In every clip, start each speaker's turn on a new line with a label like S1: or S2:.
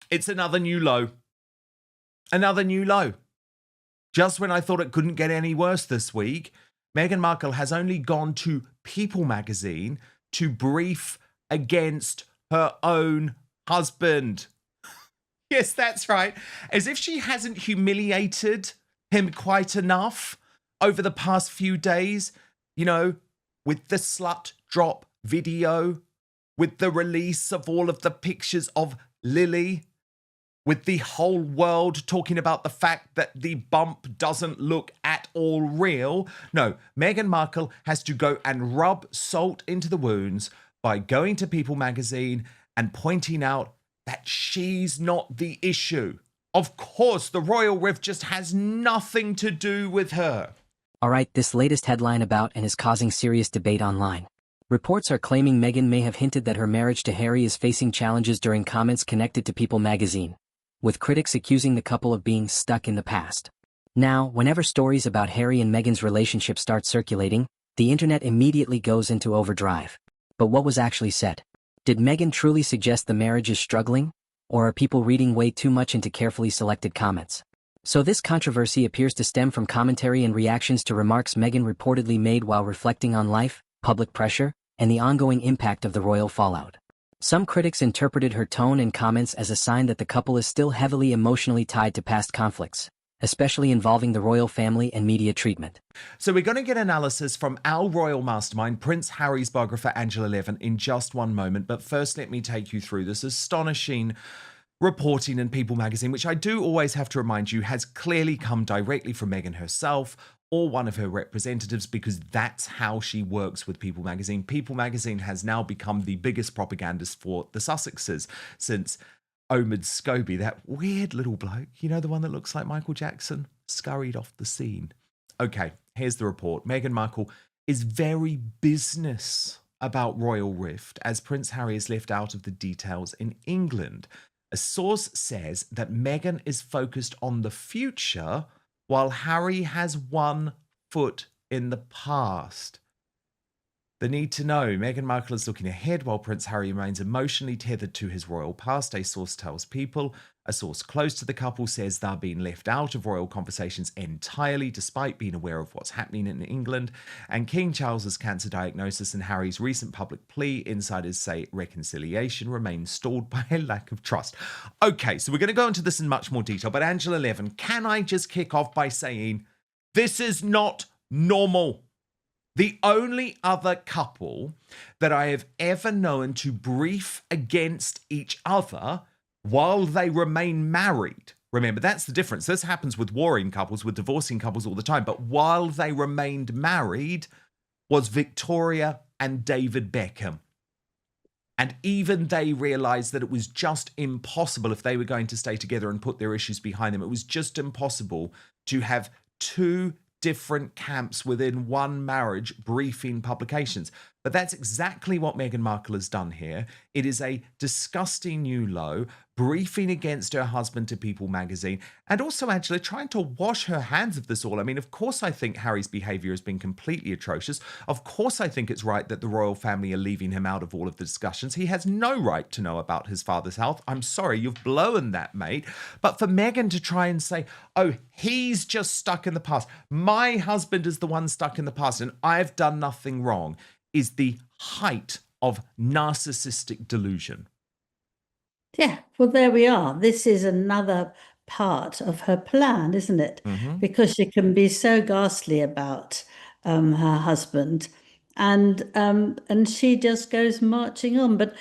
S1: It's another new low. Another new low. Just when I thought it couldn't get any worse this week, Meghan Markle has only gone to People magazine to brief against her own husband. Yes, that's right. As if she hasn't humiliated him quite enough over the past few days, you know, with the slut drop video, with the release of all of the pictures of Lily, with the whole world talking about the fact that the bump doesn't look at all real. No, Meghan Markle has to go and rub salt into the wounds by going to People magazine and pointing out that she's not the issue. Of course, the royal rift just has nothing to do with her.
S2: All right, this latest headline about and is causing serious debate online. Reports are claiming Meghan may have hinted that her marriage to Harry is facing challenges during comments connected to People magazine, with critics accusing the couple of being stuck in the past. Now, whenever stories about Harry and Meghan's relationship start circulating, the internet immediately goes into overdrive. But what was actually said? Did Meghan truly suggest the marriage is struggling? Or are people reading way too much into carefully selected comments? So this controversy appears to stem from commentary and reactions to remarks Meghan reportedly made while reflecting on life, public pressure, and the ongoing impact of the royal fallout. Some critics interpreted her tone and comments as a sign that the couple is still heavily emotionally tied to past conflicts, especially involving the royal family and media treatment.
S1: So we're going to get analysis from our royal mastermind, Prince Harry's biographer Angela Levin, in just one moment. But first, let me take you through this astonishing reporting in People magazine, which I do always have to remind you has clearly come directly from Meghan herself or one of her representatives, because that's how she works with People magazine. People magazine has now become the biggest propagandist for the Sussexes since Omid Scobie, that weird little bloke, you know, the one that looks like Michael Jackson, scurried off the scene. Okay, here's the report. Meghan Markle is very business about royal rift as Prince Harry is left out of the details in England. A source says that Meghan is focused on the future while Harry has one foot in the past. The need to know. Meghan Markle is looking ahead while Prince Harry remains emotionally tethered to his royal past, a source tells People. A source close to the couple says they're being left out of royal conversations entirely, despite being aware of what's happening in England. And King Charles's cancer diagnosis and Harry's recent public plea, insiders say reconciliation remains stalled by a lack of trust. Okay, so we're going to go into this in much more detail, but Angela Levin, can I just kick off by saying this is not normal? The only other couple that I have ever known to brief against each other while they remain married, remember, that's the difference. This happens with warring couples, with divorcing couples all the time, but while they remained married was Victoria and David Beckham. And even they realised that it was just impossible if they were going to stay together and put their issues behind them. It was just impossible to have two different camps within one marriage briefing publications. But that's exactly what Meghan Markle has done here. It is a disgusting new low, briefing against her husband to People magazine, and also Angela trying to wash her hands of this all. I mean, of course I think Harry's behaviour has been completely atrocious. Of course I think it's right that the royal family are leaving him out of all of the discussions. He has no right to know about his father's health. I'm sorry, you've blown that, mate. But for Meghan to try and say, oh, he's just stuck in the past, my husband is the one stuck in the past and I've done nothing wrong, is the height of narcissistic delusion.
S3: Yeah, well, there we are. This is another part of her plan, isn't it?
S1: Mm-hmm.
S3: Because she can be so ghastly about her husband, and she just goes marching on. But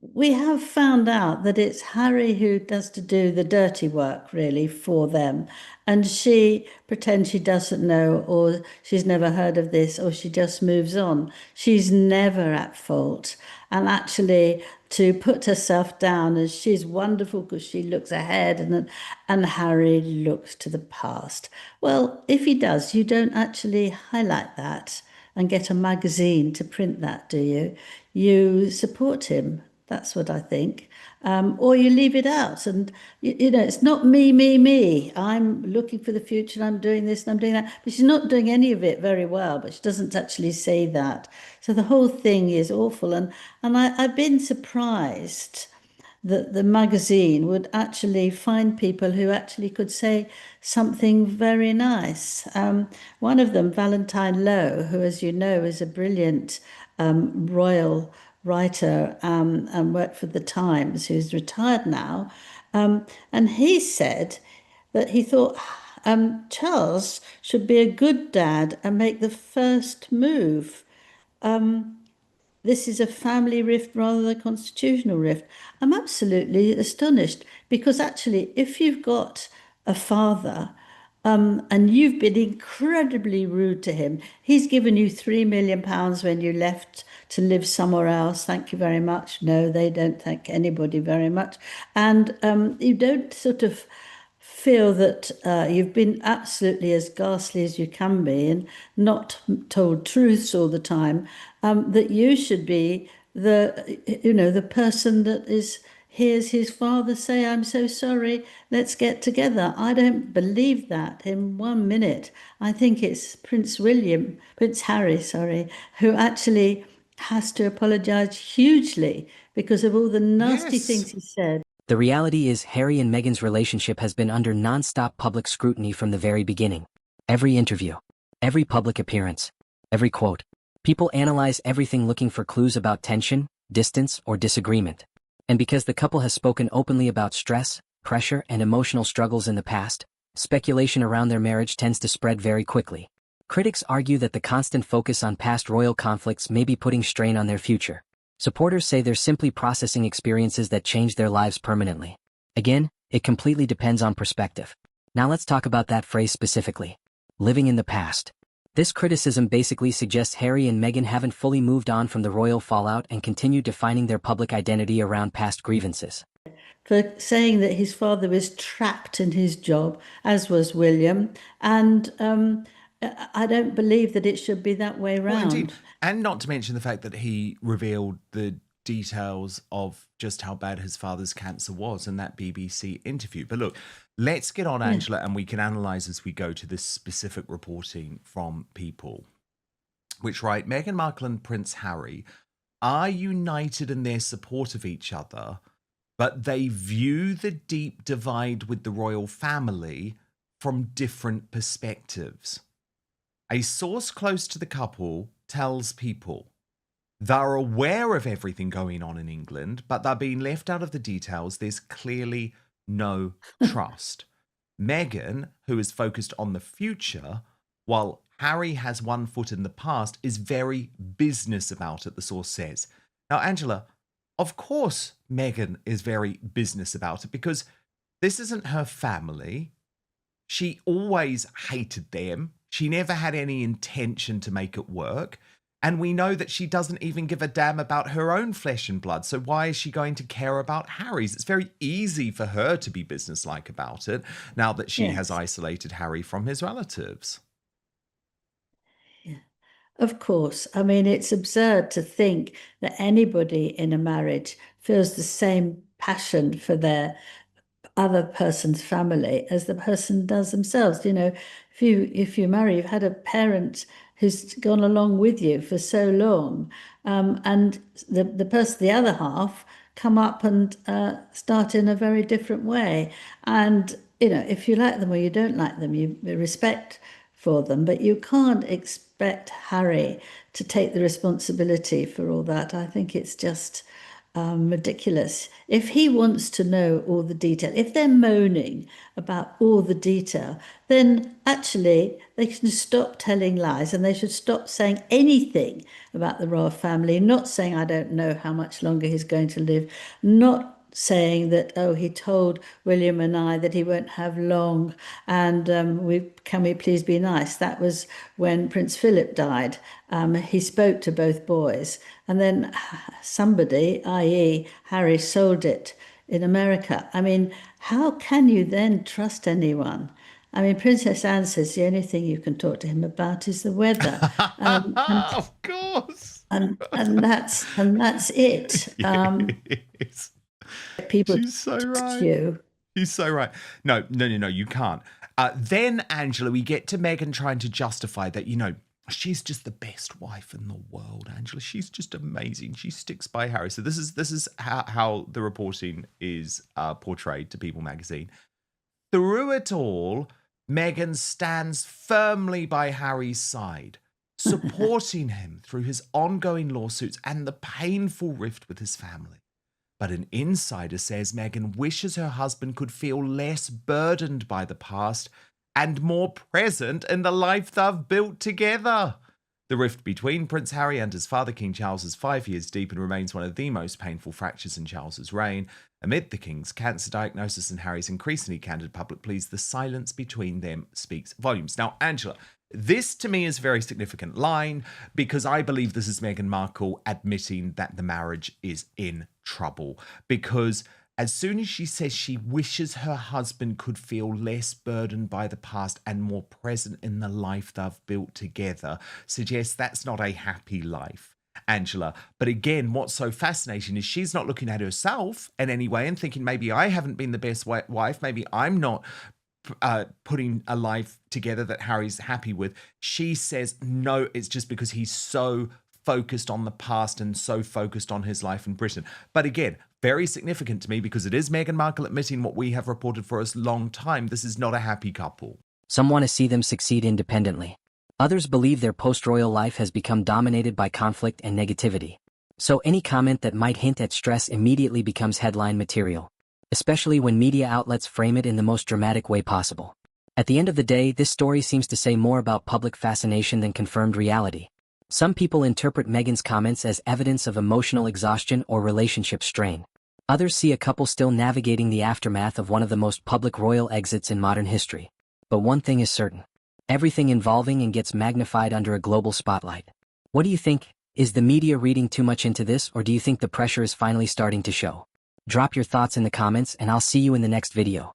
S3: we have found out that it's Harry who does to do the dirty work, really, for them. And she pretends she doesn't know, or she's never heard of this, or she just moves on. She's never at fault. And actually, to put herself down as she's wonderful because she looks ahead and Harry looks to the past. Well, if he does, you don't actually highlight that and get a magazine to print that, do you? You support him. That's what I think. Or you leave it out. And, you know, it's not me. I'm looking for the future and I'm doing this and I'm doing that. But she's not doing any of it very well, but she doesn't actually say that. So the whole thing is awful. And I've been surprised that the magazine would actually find people who actually could say something very nice. One of them, Valentine Lowe, who, as you know, is a brilliant royal writer and worked for the Times, who's retired now. And he said that he thought Charles should be a good dad and make the first move. This is a family rift rather than a constitutional rift. I'm absolutely astonished because actually, if you've got a father and you've been incredibly rude to him, he's given you £3 million when you left to live somewhere else. Thank you very much. No, they don't thank anybody very much. And you don't sort of feel that you've been absolutely as ghastly as you can be and not told truths all the time, that you should be the person that is hears his father say, "I'm so sorry, let's get together." I don't believe that in 1 minute. I think it's Prince Harry, sorry, who actually has to apologize hugely because of all the nasty
S1: Yes.
S3: things he said.
S2: The reality is Harry and Meghan's relationship has been under non-stop public scrutiny from the very beginning. Every interview, every public appearance, every quote. People analyze everything looking for clues about tension, distance, or disagreement. And because the couple has spoken openly about stress, pressure, and emotional struggles in the past, speculation around their marriage tends to spread very quickly. Critics argue that the constant focus on past royal conflicts may be putting strain on their future. Supporters say they're simply processing experiences that change their lives permanently. Again, it completely depends on perspective. Now let's talk about that phrase specifically. Living in the past. This criticism basically suggests Harry and Meghan haven't fully moved on from the royal fallout and continue defining their public identity around past grievances.
S3: For saying that his father was trapped in his job, as was William. And I don't believe that it should be that way
S1: Well, indeed.
S3: round.
S1: And not to mention the fact that he revealed the details of just how bad his father's cancer was in that BBC interview. But look, let's get on,
S3: Yeah.
S1: Angela, and we can analyze as we go to this specific reporting from People, which write Meghan Markle and Prince Harry are united in their support of each other, but they view the deep divide with the royal family from different perspectives. A source close to the couple tells People they're aware of everything going on in England, but they're being left out of the details. There's clearly no trust. Meghan, who is focused on the future, while Harry has one foot in the past, is very business about it, the source says. Now, Angela, of course, Meghan is very business about it because this isn't her family. She always hated them. She never had any intention to make it work. And we know that she doesn't even give a damn about her own flesh and blood. So why is she going to care about Harry's? It's very easy for her to be businesslike about it now that she has
S3: Yes.
S1: isolated Harry from his relatives.
S3: Yeah. Of course. I mean, it's absurd to think that anybody in a marriage feels the same passion for their other person's family as the person does themselves. If you marry, you've had a parent who's gone along with you for so long, and the other half come up and start in a very different way. And if you like them or you don't like them, you respect for them, but you can't expect Harry to take the responsibility for all that. I think it's just ridiculous. If he wants to know all the detail, if they're moaning about all the detail, then actually they can stop telling lies and they should stop saying anything about the royal family, not saying, "I don't know how much longer he's going to live," not saying that, "Oh, he told William and I that he won't have long, and can we please be nice?" That was when Prince Philip died. He spoke to both boys, and then somebody, i.e., Harry, sold it in America. I mean, how can you then trust anyone? I mean, Princess Anne says the only thing you can talk to him about is the weather, and
S1: Of course.
S3: and that's it.
S1: Yes.
S3: People
S1: She's so
S3: trust
S1: right.
S3: you.
S1: She's so right. No, you can't. Then, Angela, we get to Meghan trying to justify that, She's just the best wife in the world, Angela. She's just amazing. She sticks by Harry. So this is how the reporting is portrayed to People magazine. Through it all, Meghan stands firmly by Harry's side, supporting him through his ongoing lawsuits and the painful rift with his family. But an insider says Meghan wishes her husband could feel less burdened by the past and more present in the life they've built together. The rift between Prince Harry and his father, King Charles, is 5 years deep and remains one of the most painful fractures in Charles's reign. Amid the King's cancer diagnosis and Harry's increasingly candid public pleas, the silence between them speaks volumes. Now, Angela, this to me is a very significant line because I believe this is Meghan Markle admitting that the marriage is in trouble. Because as soon as she says she wishes her husband could feel less burdened by the past and more present in the life they've built together, suggests that's not a happy life, Angela. But again, what's so fascinating is she's not looking at herself in any way and thinking, maybe I haven't been the best wife, maybe I'm not putting a life together that Harry's happy with. She says, no, it's just because he's so focused on the past and so focused on his life in Britain. But again, very significant to me because it is Meghan Markle admitting what we have reported for a long time. This is not a happy couple.
S2: Some want to see them succeed independently. Others believe their post-royal life has become dominated by conflict and negativity. So any comment that might hint at stress immediately becomes headline material, especially when media outlets frame it in the most dramatic way possible. At the end of the day, this story seems to say more about public fascination than confirmed reality. Some people interpret Meghan's comments as evidence of emotional exhaustion or relationship strain. Others see a couple still navigating the aftermath of one of the most public royal exits in modern history. But one thing is certain. Everything involving and gets magnified under a global spotlight. What do you think? Is the media reading too much into this, or do you think the pressure is finally starting to show? Drop your thoughts in the comments and I'll see you in the next video.